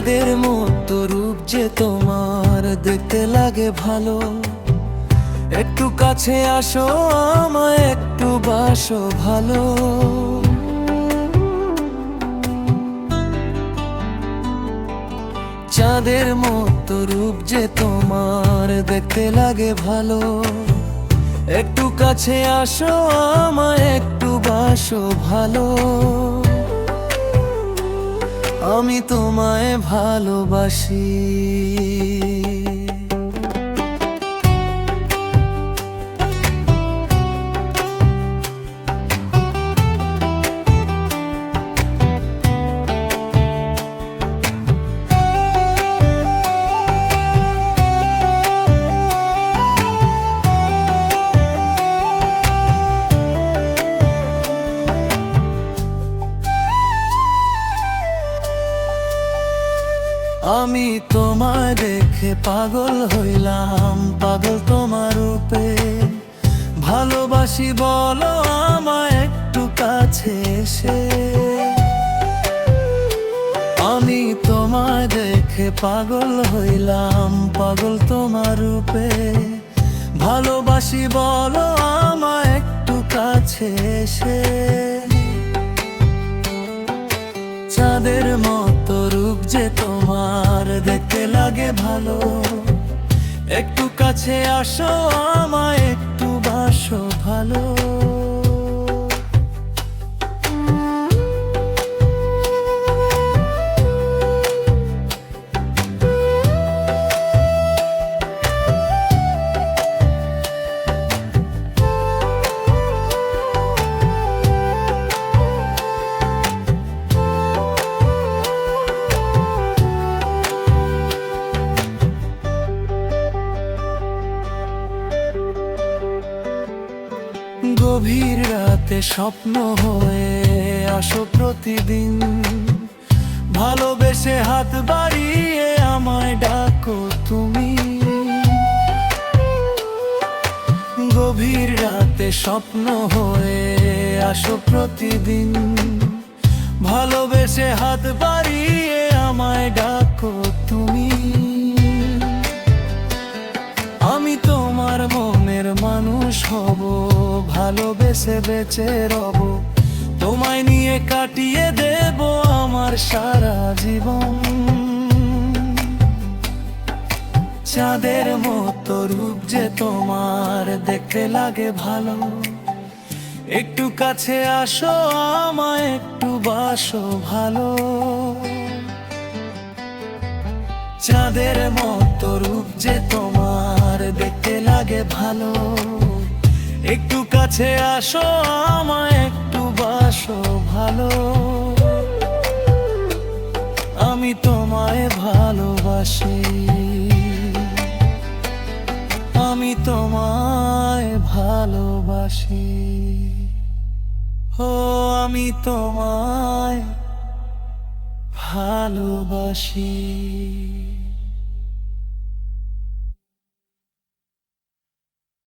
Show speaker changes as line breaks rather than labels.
চাঁদের মতো রূপ যে তোমার, দেখতে লাগে ভালো। একটু কাছে আসো, আমায় একটু বাসো ভালো। চাঁদের মতো রূপ যে তোমার, দেখতে লাগে ভালো। একটু কাছে আসো, আমায় একটু বাসো ভালো। আমি তোমায় ভালোবাসি। আমি তোমায় দেখে পাগল হইলাম, পাগল তোমার রূপে। ভালোবাসি বলো আমায় একটু কাছে এসে। আমি তোমায় দেখে পাগল হইলাম, পাগল তোমার রূপে। ভালোবাসি বলো আমায় একটু কাছে এসে। চাঁদের মতো রূপ যে তোমার, দেখতে লাগে ভালো। একটু কাছে আসো, আমায় একটু বাসো ভালো। গভীর রাতে স্বপ্ন হয়ে আসো প্রতিদিন। ভালোবেসে হাত বাড়িয়ে আমায় ডাকো তুমি। গভীর রাতে স্বপ্ন হয়ে আসো প্রতিদিন। ভালোবেসে হাত বাড়িয়ে আমায় ডাকো তুমি। আমি তোমার মনের মানুষ হব, ভালোবেসে বেঁচে রব। তোমায় নিয়ে কাটিয়ে দেব আমার সারা জীবন। চাঁদের মতো রূপ যে তোমার, দেখতে লাগে ভালো। একটু কাছে আসো, আমায় একটু বাসো ভালো। চাঁদের মতো রূপ যে তোমার, দেখতে লাগে ভালো। একটু কাছে আসো, আমায় একটু বাসো ভালো। আমি তোমায় ভালোবাসি। আমি তোমায় ভালোবাসি। ও আমি তোমায় ভালোবাসি।